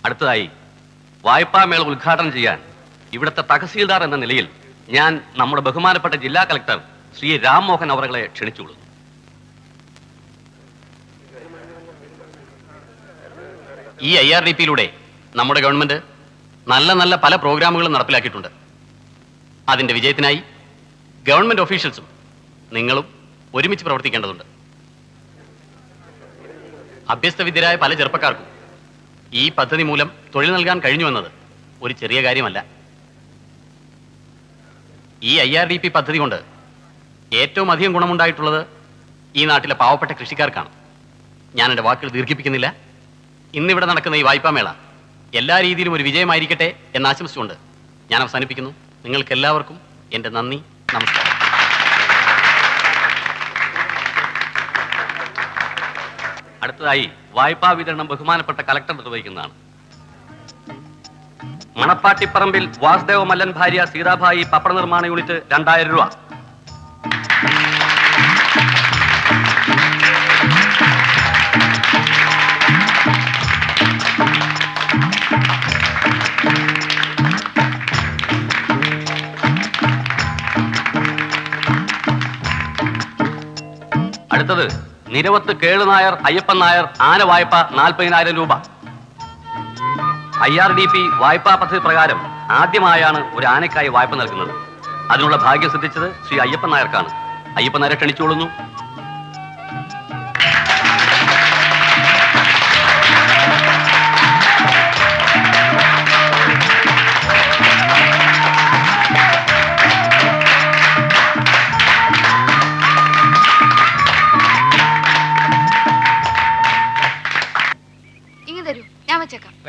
അടുത്തതായി വായ്പാമേള ഉദ്ഘാടനം ചെയ്യാൻ ഇവിടുത്തെ തഹസീൽദാർ എന്ന നിലയിൽ ഞാൻ നമ്മുടെ ബഹുമാനപ്പെട്ട ജില്ലാ കളക്ടർ ശ്രീ രാംമോഹൻ അവരെ ക്ഷണിച്ചുകൊള്ളുന്നു. ഈ IRDP-യിലൂടെ നമ്മുടെ ഗവൺമെന്റ് നല്ല നല്ല പല പ്രോഗ്രാമുകളും നടപ്പിലാക്കിയിട്ടുണ്ട്. അതിന്റെ വിജയത്തിനായി ഗവൺമെന്റ് ഓഫീഷ്യൽസും നിങ്ങളും ഒരുമിച്ച് പ്രവർത്തിക്കേണ്ടതുണ്ട്. അഭ്യസ്തവിദ്യരായ പല ചെറുപ്പക്കാർക്കും ഈ പദ്ധതി മൂലം തൊഴിൽ നൽകാൻ കഴിഞ്ഞു എന്നത് ഒരു ചെറിയ കാര്യമല്ല. ഈ IRDP പദ്ധതി കൊണ്ട് ഏറ്റവും അധികം ഗുണമുണ്ടായിട്ടുള്ളത് ഈ നാട്ടിലെ പാവപ്പെട്ട കൃഷിക്കാർക്കാണ്. ഞാൻ എൻ്റെ വാക്കുകൾ ദീർഘിപ്പിക്കുന്നില്ല. ഇന്നിവിടെ നടക്കുന്ന ഈ വായ്പാമേള എല്ലാ രീതിയിലും ഒരു വിജയമായിരിക്കട്ടെ എന്ന് ആശംസിച്ചുകൊണ്ട് ഞാൻ അവസാനിപ്പിക്കുന്നു. നിങ്ങൾക്ക് എല്ലാവർക്കും എൻ്റെ നന്ദി, നമസ്കാരം. അടുത്തതായി വായ്പാ വിതരണം ബഹുമാനപ്പെട്ട കളക്ടർ നിർവഹിക്കുന്നതാണ്. മണപ്പാട്ടിപ്പറമ്പിൽ വാസുദേവ മല്ലൻ ഭാര്യ സീതാഭായി പപ്പട നിർമ്മാണ യൂണിറ്റ് 2000 രൂപ. അടുത്തത് നിരവത്ത് കേളു നായർ അയ്യപ്പൻ നായർ ആന വായ്പ 40,000 രൂപ. IRDP വായ്പാ പദ്ധതി പ്രകാരം ആദ്യമായാണ് ഒരു ആനയ്ക്കായി വായ്പ നൽകുന്നത്. അതിനുള്ള ഭാഗ്യം സിദ്ധിച്ചത് ശ്രീ അയ്യപ്പൻ നായർക്കാണ്. അയ്യപ്പൻ നായരെ ക്ഷണിച്ചുകൊള്ളുന്നു.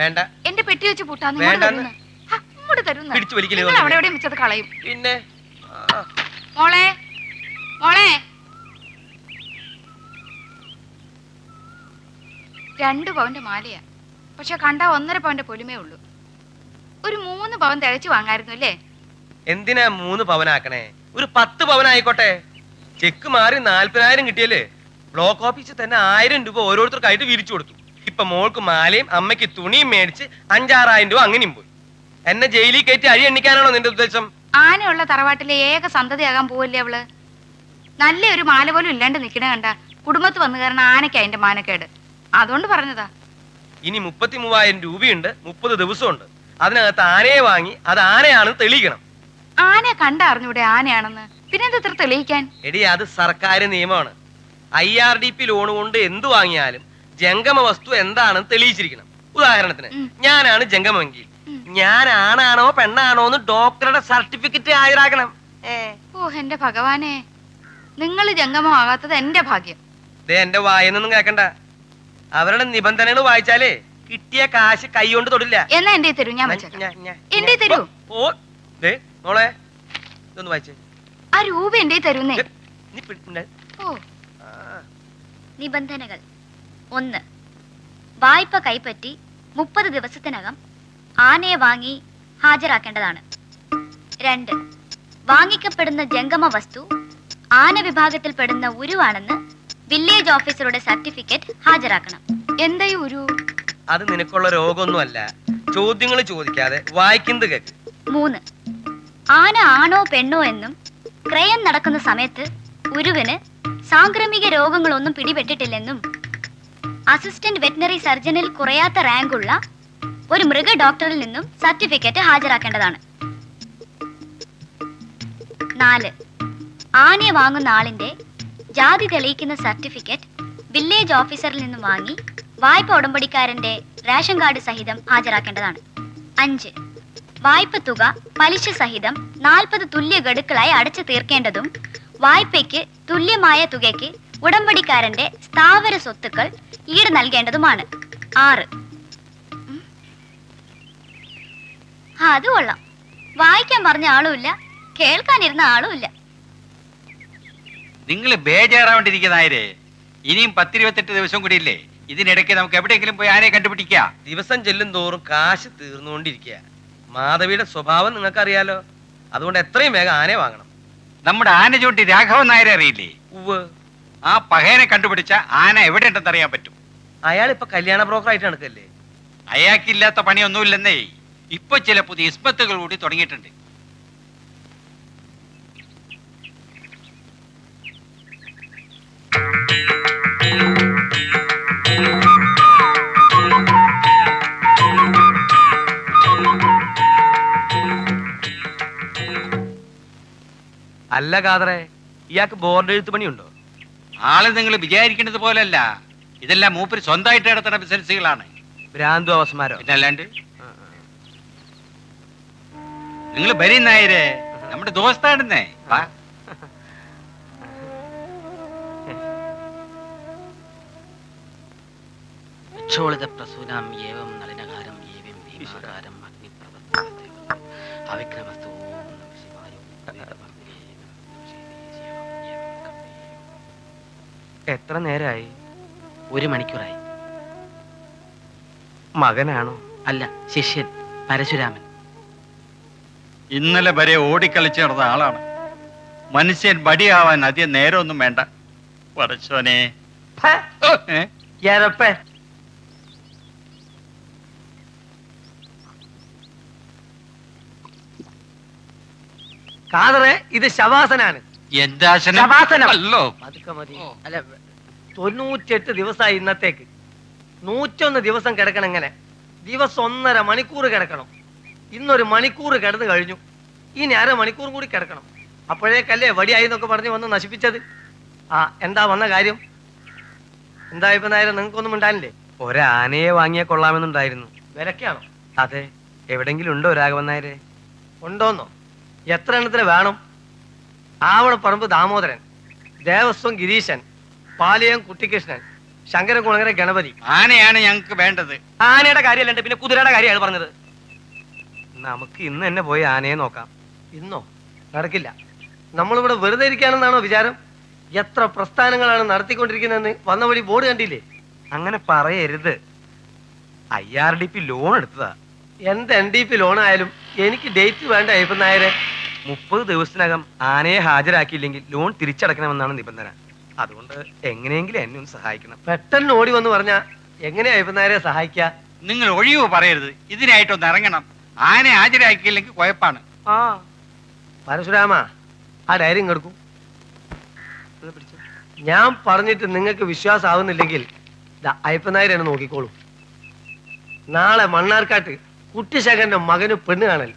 വേണ്ട, എന്റെ പെട്ടി വെച്ച് പൂട്ടാന്ന് പിടിച്ചു വലിക്കലേ. അവിടെ എവിടെയും വെച്ചത് കളയും. പിന്നെ മോളെ മോളെ 2 പവന്റെ മാലയാ. പക്ഷെ കണ്ടാ 1.5 പവന്റെ പൊലിമേ ഉള്ളൂ. ഒരു 3 പവൻ തികച്ചു വാങ്ങായിരുന്നു അല്ലേ? എന്തിനാ 3 പവനാക്കണേ? ഒരു 10 പവനായിക്കോട്ടെ. ചെക്ക് മാറി 40,000 കിട്ടിയല്ലേ? ബ്ലോക്ക് ഓഫീസിൽ തന്നെ 1000 രൂപ ഓരോരുത്തർക്കായിട്ട് വിരിച്ചു കൊടുത്തു. ഇപ്പൊ മോൾക്ക് മാലയും അമ്മയ്ക്ക് തുണിയും മേടിച്ച് 5-6,000 രൂപ അങ്ങനെയും പോയി. എന്നെ ജയിലിൽ കയറ്റി അരി എണ്ണിക്കാനാണോ നിന്റെ ഉദ്ദേശം? ആനയുള്ള തറവാട്ടിലെ ഏക സന്തതിയാകാൻ പോവല്ലേ അവള്? നല്ല ഒരു മാല പോലും ഇല്ലാണ്ട് നിക്കണ കണ്ട കുടുംബത്ത് വന്നു കാരണം ആനയ്ക്ക് അതിന്റെ മാനക്കേട്. അതുകൊണ്ട് പറഞ്ഞതാ. ഇനി 33,000 രൂപയുണ്ട്, 30 ദിവസമുണ്ട്. അതിനകത്ത് ആനയെ വാങ്ങി അത് ആനയാണെന്ന് തെളിയിക്കണം. ആനയെ കണ്ടറിഞ്ഞൂടെ ആനയാണെന്ന്? പിന്നെന്താ ഇത്ര തെളിയിക്കാൻ? എടി, അത് സർക്കാർ നിയമമാണ്. IRDP ലോൺ കൊണ്ട് എന്ത് വാങ്ങിയാലും ജംഗമ വസ്തു എന്താണെന്ന് തെളിയിച്ചിരിക്കണം. ഉദാഹരണത്തിന് ഞാനാണ് ജംഗമെങ്കിൽ ഞാൻ ആണാണോ പെണ്ണാണോ എന്ന് ഡോക്ടറുടെ സർട്ടിഫിക്കറ്റ് ഹാജരാക്കണം. ഓ എന്റെ ഭഗവാനെ, നിങ്ങൾ ജംഗമമാകാത്തത് എന്റെ ഭാഗ്യം. എന്റെ വായനൊന്നും കേക്കണ്ട. അവരുടെ നിബന്ധനകൾ വായിച്ചാലേ കിട്ടിയ കാശ് കൈകൊണ്ട് തൊടില്ല. എന്നാ എന്റെ തരൂ, ഞാൻ എന്റെ തരൂ. ഓ മോളെ ഇതൊന്ന് വായിച്ചേ. ആ രൂപ എന്റെ തരുന്നേ. ഓ നിബന്ധനകൾ: 1. വായ്പ കൈപ്പറ്റി 30 ദിവസത്തിനകം ആനയെ വാങ്ങി ഹാജരാക്കേണ്ടതാണ്. 2. വാങ്ങിക്കപ്പെടുന്ന ജംഗമ വസ്തു ആന വിഭാഗത്തിൽപ്പെടുന്ന ഉരുവാണെന്ന് വില്ലേജ് ഓഫീസറുടെ സർട്ടിഫിക്കറ്റ് ഹാജരാക്കണം. എന്തായി ഉരു? അത് നിനക്കുള്ള രോഗമൊന്നുമല്ല. ചോദ്യങ്ങൾ ചോദിക്കാതെ വായിക്കുന്നത് കേക്ക്. 3. ആന ആണോ പെണ്ണോ എന്നും ക്രയം നടക്കുന്ന സമയത്ത് ഉരുവിന് സാംക്രമിക രോഗങ്ങളൊന്നും പിടിപെട്ടിട്ടില്ലെന്നും അസിസ്റ്റന്റ് വെറ്റിനറി സർജനിൽ കുറയാത്ത റാങ്കുള്ള ഒരു മൃഗ ഡോക്ടറിൽ നിന്നും സർട്ടിഫിക്കറ്റ് ഹാജരാക്കേണ്ടതാണ്. 4. ആനയെ വാങ്ങുന്ന ആളിന്റെ ജാതി തെളിയിക്കുന്ന സർട്ടിഫിക്കറ്റ് വില്ലേജ് ഓഫീസറിൽ നിന്നും വാങ്ങി വായ്പ ഉടമ്പടിക്കാരന്റെ റേഷൻ കാർഡ് സഹിതം ഹാജരാക്കേണ്ടതാണ്. 5. വായ്പ തുക പലിശ സഹിതം 40 തുല്യ ഗഡുക്കളായി അടച്ചു തീർക്കേണ്ടതും വായ്പയ്ക്ക് തുല്യമായ തുകയ്ക്ക് ഉടമ്പടിക്കാരന്റെ സ്ഥാവര സ്വത്തുക്കൾ ഈട് നൽകേണ്ടതുമാണ്. 6. അത് കൊള്ളാം. വായിക്കാൻ പറഞ്ഞ ആളുമില്ല, കേൾക്കാനിരുന്ന ആളുമില്ല. നിങ്ങൾ ബേജാറാവേണ്ടിരിക്കുന്നതായേ. ഇനിയും 10-28 ദിവസം കൂടി ഇല്ലേ? ഇതിനിടയ്ക്ക് നമുക്ക് എവിടെയെങ്കിലും പോയി ആനയെ കണ്ടുപിടിക്കുക. ദിവസം ചെല്ലും തോറും കാശ് തീർന്നുകൊണ്ടിരിക്കുക. മാധവിയുടെ സ്വഭാവം നിങ്ങൾക്കറിയാലോ. അതുകൊണ്ട് എത്രയും വേഗം ആനയെ വാങ്ങണം. നമ്മുടെ ആന ചൂണ്ടി രാഘവൻ നായരെ അറിയില്ലേ? ഉവ്വ്. ആ പഹയനെ കണ്ടുപിടിച്ച ആന എവിടെ ഉണ്ടെന്ന് അറിയാൻ പറ്റും. അയാൾ ഇപ്പൊ കല്യാണ ബ്രോക്കർ ആയിട്ട് നടക്കല്ലേ? അയാൾക്കില്ലാത്ത പണിയൊന്നുമില്ലെന്നേ. ഇപ്പൊ ചില പുതിയ ഇസ്പത്തുകൾ കൂടി തുടങ്ങിയിട്ടുണ്ട്. അല്ല കാതറേ, ഇയാൾക്ക് ബോർഡ് എഴുത്ത് പണിയുണ്ടോ? ആള് നിങ്ങൾ വിചാരിക്കുന്നത് പോലല്ല. ഇതെല്ലാം മൂപ്പര് സ്വന്തമായിട്ട് നടത്തുന്ന ബിസിനസ്സുകളാണ്. ഭ്രാന്തു അവസ്മാരോ? പിന്നല്ലാണ്ട് നിങ്ങൾ ബരി നായരെ നമ്മുടെ ദോസ്താണെന്നേ. വാ. പ്രസൂനാം ഏവം നളിനകാരം ഏവം ഭീമാകാരം അഗ്നിപ്രവർത്തനത്തെ അവിക്രമസ്തു എത്ര നേരായി? 1 മണിക്കൂറായി. മകനാണോ? അല്ല, ശിഷ്യൻ പരശുരാമൻ. ഇന്നലെ വരെ ഓടിക്കളിച്ച് നടന്ന ആളാണ്. മനുഷ്യൻ ബടിയാവാൻ അധികം നേരമൊന്നും വേണ്ട. പടച്ചോനെ. കാതറേ, ഇത് ശവാസനാണ്. എന്താശനം? ശവാസനം. അല്ലോ. പതുക്കെ മതി. അല്ല, 98 ദിവസമായി ഇന്നത്തേക്ക്. 101 ദിവസം കിടക്കണം. എങ്ങനെ? ദിവസം 1.5 മണിക്കൂർ കിടക്കണം. ഇന്നൊരു മണിക്കൂർ കിടന്നു കഴിഞ്ഞു. ഇനി 1/2 മണിക്കൂറും കൂടി കിടക്കണം. അപ്പോഴേക്കല്ലേ വടിയായി എന്നൊക്കെ പറഞ്ഞ് വന്ന് നശിപ്പിച്ചത്. ആ, എന്താ വന്ന കാര്യം? എന്താ ഇപ്പൊ നേരം നിങ്ങൾക്കൊന്നും ഉണ്ടായില്ലേ? ഒരാനയെ വാങ്ങിയാൽ കൊള്ളാമെന്നുണ്ടായിരുന്നു. വിലക്കാണോ? അതെ. എവിടെങ്കിലും ഉണ്ടോ രാഘവൻ നായരെ? ഉണ്ടോന്നോ? എത്ര എണ്ണത്തിന് വേണം? ആവണപ്പറമ്പ് ദാമോദരൻ, ദേവസ്വം ഗിരീശൻ, പാലയം കുട്ടിക്കൃഷ്ണൻ, ശങ്കരകുളങ്ങര ഗണപതി. ആനയാണ് ഞങ്ങൾക്ക് വേണ്ടത്. ആനയുടെ കാര്യമല്ല, പിന്നെ കുതിരയുടെ കാര്യമാണ് പറഞ്ഞത്. നമുക്ക് ഇന്ന് തന്നെ പോയി ആനയെ നോക്കാം. ഇന്നോ? നടക്കില്ല. നമ്മളിവിടെ വെറുതെ ഇരിക്കാനെന്നാണോ വിചാരം? എത്ര പ്രസ്ഥാനങ്ങളാണ് നടത്തിക്കൊണ്ടിരിക്കുന്നതെന്ന് വന്ന വഴി ബോർഡ് കണ്ടില്ലേ? അങ്ങനെ പറയരുത്. IRDP ലോൺ എടുത്തതാ. എന്ത് NDP ലോൺ ആയാലും എനിക്ക് ഡേറ്റ് വേണ്ട അയ്യപ്പൻ നായരെ. 30 ദിവസത്തിനകം ആനയെ ഹാജരാക്കിയില്ലെങ്കിൽ ലോൺ തിരിച്ചടക്കണമെന്നാണ് നിബന്ധന. അതുകൊണ്ട് എങ്ങനെയെങ്കിലും എന്നെ ഒന്ന് സഹായിക്കണം. പെട്ടെന്ന് ഓടി വന്ന് പറഞ്ഞാ എങ്ങനെയാ അയ്യപ്പൻ നായരെ സഹായിക്ക? നിങ്ങൾ ഒഴിവ് പറയരുത്. ഇതിനായിട്ടൊന്ന് ഇറങ്ങണം. ആന ഹാജരാക്കിയില്ലെങ്കിൽ കുഴപ്പാണ്. ആ, പരശുരാമ, ആ ഡയറി ഇങ്ങെടുക്കും. ഞാൻ പറഞ്ഞിട്ട് നിങ്ങൾക്ക് വിശ്വാസമാവുന്നില്ലെങ്കിൽ അയ്യപ്പൻ നായർ എന്നെ നോക്കിക്കോളൂ. നാളെ മണ്ണാർക്കാട്ട് കുട്ടിശേഖരന്റെ മകന് പെണ്ണ് കാണൽ.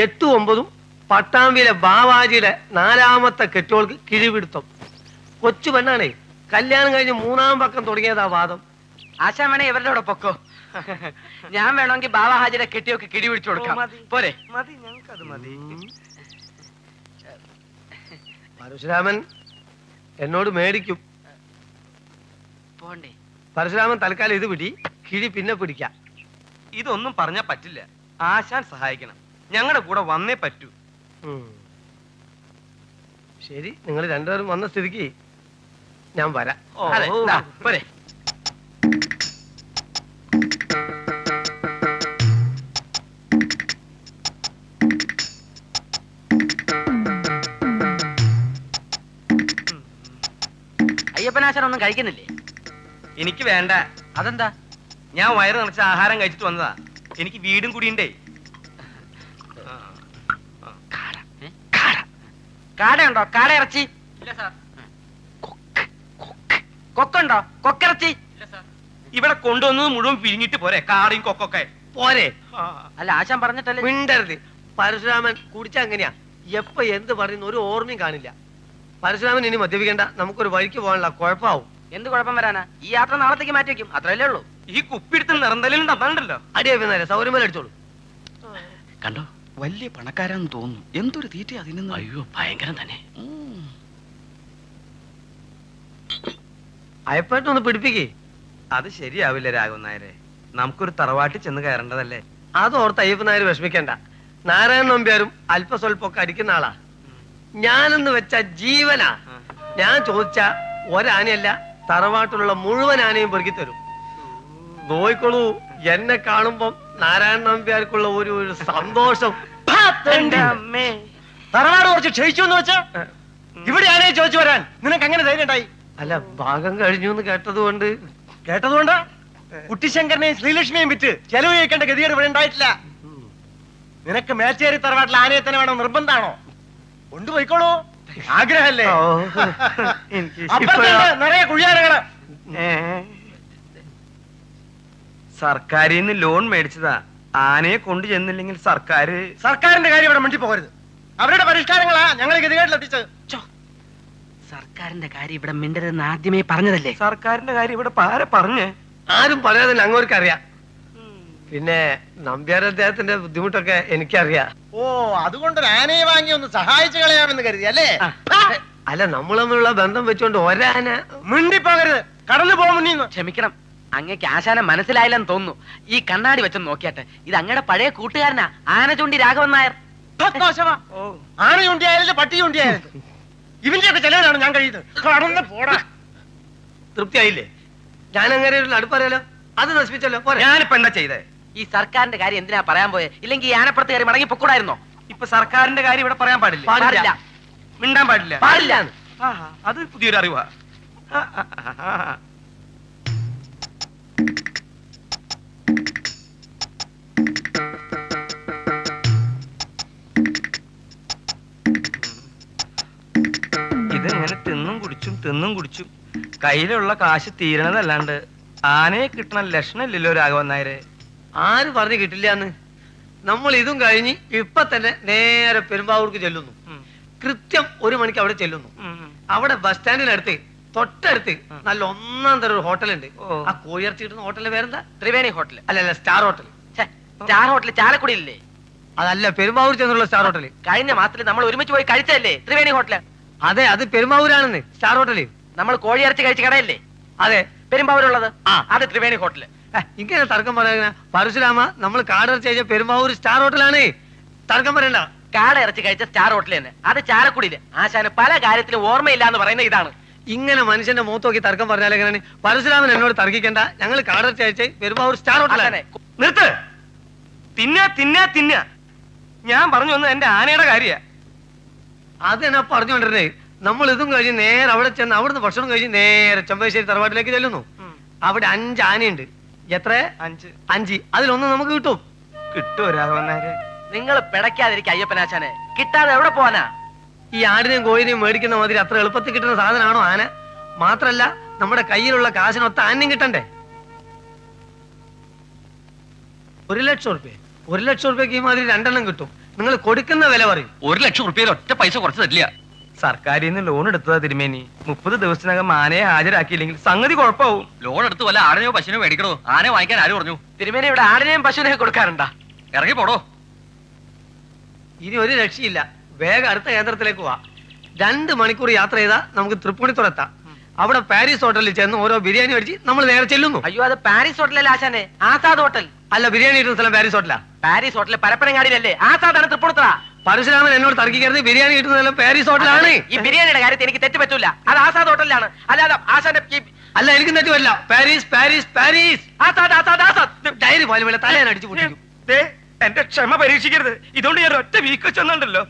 8, 9 പട്ടാമ്പിയിലെ ബാവാജിയുടെ 4ാമത്തെ കെട്ടോൾക്ക് കിഴിപിടുത്തം. കൊച്ചു പെണ്ണാണേ. കല്യാണം കഴിഞ്ഞ് 3ാം പക്കം തുടങ്ങിയതാ വാദം. ആശാൻ വേണേ ഇവരുടെ കൂടെ പൊക്കോ. ഞാൻ വേണമെങ്കിൽ ബാബാ ഹാജിയുടെ കെട്ടിയൊക്കെ കിടി പിടിച്ചു കൊടുക്കാം. പോരെ? മതി, ഞങ്ങൾക്കത് മതി. പരശുരാമൻ എന്നോട് മേടിക്കും. പോണ്ടേ? പരശുരാമൻ തൽക്കാലം ഇത് പിടി, കിഴി പിന്നെ പിടിക്കാം. ഇതൊന്നും പറഞ്ഞാ പറ്റില്ല. ആശാൻ സഹായിക്കണം. ഞങ്ങളുടെ കൂടെ വന്നേ പറ്റൂ. ശരി, നിങ്ങൾ രണ്ടുപേരും വന്ന സ്ഥിതിക്ക് ഞാൻ വരാം. അതെ, ദാ, പോരെ? അയ്യപ്പനാശാൻ ഒന്നും കഴിക്കുന്നില്ലേ? എനിക്ക് വേണ്ട. അതെന്താ? ഞാൻ വയറ് നിറച്ച ആഹാരം കഴിച്ചിട്ട് വന്നതാ. എനിക്ക് വീടും കൂടിയുണ്ടേ. കാടയുണ്ടോ? കാട ഇറച്ചി? കൊക്കുണ്ടോ? കൊക്കിറച്ചി? ഇവിടെ കൊണ്ടുവന്നത് മുഴുവൻ പിരിഞ്ഞിട്ട് പോരെ? കാടയും കൊക്കൊക്കെ പോരെ? അല്ല, ആശാൻ പറഞ്ഞിട്ടല്ലേ. മിണ്ടരുത്. പരശുരാമൻ കുടിച്ച അങ്ങനെയാ. എപ്പ എന്ത് പറയുന്ന ഒരു ഓർമ്മയും കാണില്ല. പരശുരാമൻ ഇനി മദ്യപിക്കണ്ട. നമുക്കൊരു വഴിക്ക് പോകാനുള്ള കുഴപ്പമാവും. എന്ത് കുഴപ്പം വരാനാ? ഈ യാത്ര നാളത്തേക്ക് മാറ്റി വെക്കും, അത്രയല്ലേ ഉള്ളൂ. ഈ കുപ്പിടുത്ത് നിറന്തലും തന്നല്ലോ. അടിയാ സൗകര്യം അടിച്ചോളൂ. കണ്ടോ? വലിയ പണക്കാരാന്ന് തോന്നുന്നു. എന്തൊരു തീറ്റ അതിന്. അയ്യോ, ഭയങ്കരം തന്നെ. അയപ്പായിട്ടൊന്ന് പിടിപ്പിക്കേ. അത് ശരിയാവില്ല രാഘവൻ നായരെ. നമുക്കൊരു തറവാട്ടിൽ ചെന്ന് കയറേണ്ടതല്ലേ. അതോർത്ത് അയ്യപ്പൻ നായർ വിഷമിക്കണ്ട. നാരായണൻ നമ്പ്യാരും അല്പസ്വല്പൊക്കെ അടിക്കുന്ന ആളാ. ഞാനെന്ന് വെച്ച ജീവനാ. ഞാൻ ചോദിച്ച ഒരാനയല്ല, തറവാട്ടിലുള്ള മുഴുവൻ ആനയും പെറുക്കി തരും. നോയിക്കോളൂ, എന്നെ കാണുമ്പം നാരായണൻ നമ്പ്യാർക്കുള്ള ഒരു സന്തോഷം. തറവാട് കുറച്ച് ക്ഷയിച്ചു എന്ന് വെച്ചാ ഇവിടെ ആനയെ ചോദിച്ചു വരാൻ നിനക്ക് എങ്ങനെ ധൈര്യം ഉണ്ടായി? അല്ല, ഭാഗം കഴിഞ്ഞു എന്ന് കേട്ടതുകൊണ്ട്. കേട്ടതുകൊണ്ടാ? കുട്ടിശങ്കരനെയും ശ്രീലക്ഷ്മിയെയും വിറ്റ് ചെലവ് കഴിക്കേണ്ട ഗതികേട് ഇവിടെ ഉണ്ടായിട്ടില്ല. നിനക്ക് മേച്ചേരി തറവാട്ടിൽ ആനയെ തന്നെ വേണം നിർബന്ധാണോ? കൊണ്ടുപോയിക്കോളൂ, ആഗ്രഹല്ലേ? നിറയെ കുഴിയാനകള്. സർക്കാരിൽ നിന്ന് ലോൺ മേടിച്ചതാ. ആനയെ കൊണ്ടു ചെന്നില്ലെങ്കിൽ സർക്കാരിന്റെ കാര്യം ഇവിടെ മിണ്ടി പോകരുത്. അവരുടെ പരിഷ്കാരങ്ങളാ ഞങ്ങൾ ഗതികേട്ടിലെത്തിച്ചത്. സർക്കാരിന്റെ കാര്യം ഇവിടെ മിണ്ടരുതെന്ന് ആദ്യമേ പറഞ്ഞതല്ലേ? സർക്കാരിന്റെ കാര്യം ഇവിടെ പറഞ്ഞ് ആരും പറയാതെ അങ്ങോട്ട് അറിയാം. പിന്നെ നമ്പ്യാർ അദ്ദേഹത്തിന്റെ ബുദ്ധിമുട്ടൊക്കെ എനിക്കറിയാം. ഓ, അതുകൊണ്ടൊരു ആനയെ വാങ്ങി ഒന്ന് സഹായിച്ചു കളയാമെന്ന് കരുതി അല്ലേ? അല്ല, നമ്മൾ തമ്മിലുള്ള ബന്ധം വെച്ചോണ്ട് ഒരാന മിണ്ടിപ്പോകരുത്, കടന്നു പോകുന്നു. ക്ഷമിക്കണം, അങ്ങക്ക് ആശാന മനസ്സിലായില്ലെന്ന് തോന്നുന്നു. ഈ കണ്ണാടി വെച്ചൊന്ന് നോക്കിയാട്ടെ, ഇത് അങ്ങയുടെ പഴയ കൂട്ടുകാരനാ, ആന ചൂണ്ടി രാഘവൻ നായർ. ആന ചൂണ്ടിയായാലും പട്ടി ചൂണ്ടിയായാലും ഇവന്റെ ഒക്കെ ചെലവിലാണ് ഞാൻ കഴിയുന്നത്. കടന്ന് പോടാ. തൃപ്തിയായില്ലേ? ഞാൻ അങ്ങനെ ഒരു അടുപ്പറിയാലോ, അത് നശിപ്പിച്ചല്ലോ. ഞാനിപ്പോ എന്താ ചെയ്തേ? ഈ സർക്കാരിന്റെ കാര്യം എന്തിനാ പറയാൻ പോയെ? ഇല്ലെങ്കിൽ ഈ ആനപ്പുറത്ത് കയറി മടങ്ങി പൊക്കൂടായിരുന്നോ? ഇപ്പൊ സർക്കാരിന്റെ കാര്യം ഇവിടെ പറയാൻ പാടില്ല. പാടില്ല. മിണ്ടാൻ പാടില്ല. പാടില്ല. അത് പുതിയൊരു അറിവാ. ഇതെങ്ങനെ തിന്നും കുടിച്ചും കയ്യിലുള്ള കാശ് തീരണതല്ലാണ്ട് ആനയെ കിട്ടണ ലക്ഷണമില്ലല്ലോ രാഘവൻ നായരെ. ആര് പറഞ്ഞു കിട്ടില്ലാന്ന്? നമ്മൾ ഇതും കഴിഞ്ഞ് ഇപ്പൊ തന്നെ നേരെ പെരുമ്പാവൂർക്ക് ചെല്ലുന്നു. കൃത്യം 1 മണിക്ക് അവിടെ ചെല്ലുന്നു. അവിടെ ബസ് സ്റ്റാൻഡിനടുത്ത് തൊട്ടടുത്ത് നല്ല ഒന്നാം തരം ഒരു ഹോട്ടലുണ്ട്. ആ കോഴിയിറച്ചി കിട്ടുന്ന ഹോട്ടലിന്റെ പേരെന്താ? ത്രിവേണി ഹോട്ടൽ. അല്ലല്ല, സ്റ്റാർ ഹോട്ടൽ. സ്റ്റാർ ഹോട്ടൽ ചാലക്കുടിയില്ലേ? അതല്ല, പെരുമ്പാവൂർ ചെന്നുള്ള സ്റ്റാർ ഹോട്ടൽ. കഴിഞ്ഞ മാസത്തിൽ നമ്മൾ ഒരുമിച്ച് പോയി കഴിച്ചല്ലേ ത്രിവേണി ഹോട്ടല്? അതെ, അത് പെരുമ്പാവൂരാണെന്ന് സ്റ്റാർ ഹോട്ടല്. നമ്മൾ കോഴിയിറച്ചി കഴിച്ച കടയല്ലേ? അതെ, പെരുമ്പാവൂരുള്ളത്. അത് ത്രിവേണി ഹോട്ടല്. ഇങ്ങനെ തർക്കം പറയാ പരശുരാമ, നമ്മൾ കാടിറച്ചി കഴിച്ച പെരുമ്പാവൂർ സ്റ്റാർ ഹോട്ടലാണ്. തർക്കം പറയണ്ട. കാട ഇറച്ചി കഴിച്ച സ്റ്റാർ ഹോട്ടൽ തന്നെ, അത് ചാലക്കുടിയില്. ആശാന് പല കാര്യത്തിലും ഓർമ്മയില്ല എന്ന് പറയുന്ന ഇതാണ്. ഇങ്ങനെ മനുഷ്യന്റെ മുഖത്ത് നോക്കി തർക്കം പറഞ്ഞാൽ എങ്ങനെയാണ്? പരശുരാമൻ എന്നോട് തർക്കിക്കണ്ട. ഞങ്ങൾ കാടിറച്ചി കഴിച്ച പെരുമ്പാവൂർ സ്റ്റാർ ഹോട്ടലാണ്. നിർത്ത്. തിന്ന ഞാൻ പറഞ്ഞു വന്നത് എന്റെ ആനയുടെ കാര്യ. അത് എന്നാ പറഞ്ഞുകൊണ്ടിരുന്നേ. നമ്മൾ ഇതും കഴിഞ്ഞ് നേരെ അവിടെ ചെന്ന് അവിടുന്ന് ഭക്ഷണം കഴിഞ്ഞ് നേരെ ചെമ്പശ്ശേരി തറവാട്ടിലേക്ക് ചെല്ലുന്നു. അവിടെ 5 ആനയുണ്ട്. എത്ര? 5. അതിലൊന്ന് നമുക്ക് കിട്ടും. കിട്ടുമോ രാഘവൻ നായരെ? നിങ്ങൾ പിടയ്ക്കാതിരിക്കും അയ്യപ്പനാശാനെ. കിട്ടാതെ എവിടെ പോവാനാ? ഈ ആടിനെയും കോഴിനെയും മേടിക്കുന്ന മാതിരി അത്ര എളുപ്പത്തിൽ കിട്ടുന്ന സാധനമാണോ ആന? മാത്രല്ല, നമ്മുടെ കയ്യിലുള്ള കാശിനൊത്ത ആനയും കിട്ടണ്ടേ? 1 ലക്ഷം റുപ്യ. 1 ലക്ഷം റുപ്യക്ക് ഈ മാതിരി 2 എണ്ണം കിട്ടും. നിങ്ങൾ കൊടുക്കുന്ന വില പറയും. 1 ലക്ഷം റുപ്യയിൽ ഒറ്റ പൈസ കുറച്ച് തരില്ല. സർക്കാരിൽ നിന്ന് ലോൺ എടുത്തതാ തിരുമേനി. 30 ദിവസത്തിനകം ആനയെ ഹാജരാക്കിയില്ലെങ്കിൽ സംഗതി കുഴപ്പമാവും. ലോൺ എടുത്ത് വല്ല ആടിനെയോ പശുവിനോ മേടിക്കണോ? ആനയെ വാങ്ങിക്കാൻ ആര് പറഞ്ഞു? തിരുമേനി ഇവിടെ ആടിനെയും പശുവിനെയും കൊടുക്കാറുണ്ടാ? ഇറങ്ങി പോടോ. ഇനി ഒരു രക്ഷയില്ല. വേഗം അടുത്ത കേന്ദ്രത്തിലേക്ക് പോവാ. 2 മണിക്കൂർ യാത്ര ചെയ്താൽ നമുക്ക് തൃപ്പൂണിത്തുറ എത്താം. അവിടെ പാരീസ് ഹോട്ടലിൽ ചെന്ന് ഓരോ ബിരിയാണി മേടിച്ച് നമ്മൾ നേരെ ചെല്ലുന്നു. അയ്യോ, അത് പാരീസ് ഹോട്ടലല്ലേ ആശാനെ? ആസാദ് ഹോട്ടൽ. അല്ല, ബിരിയാണി കിട്ടുന്ന സ്ഥലം പാരീസ് ഹോട്ടലാ. പാരീസ് ഹോട്ടൽ പരപ്പനങ്ങാടിയിലല്ലേ? ആസാദാണ് തൃപ്പൂണിത്തുറ. പരശുരാമൻ എന്നോട് തർക്കിക്കരുത്. ബിരിയാണി കിട്ടുന്ന സ്ഥലം പാരീസ് ഹോട്ടലാണ്. ഈ ബിരിയാണിയുടെ കാര്യത്തിൽ എനിക്ക് തെറ്റ് പറ്റൂല. അത് ആസാദ് ഹോട്ടലിലാണ്. അല്ലാതെ ആശാന്റെ അല്ല, എനിക്കും തെറ്റ് വരില്ല. Paris Paris Paris. Azad Azad Azad. Diary പോലെ വേല തലയാണ് അടിച്ചു പൊട്ടിക്കും. എന്റെ ക്ഷമ പരീക്ഷിക്കരുത്. ഇതുകൊണ്ട് ഞാൻ ഒറ്റ വീക്ക് ചെന്നുണ്ടല്ലോ.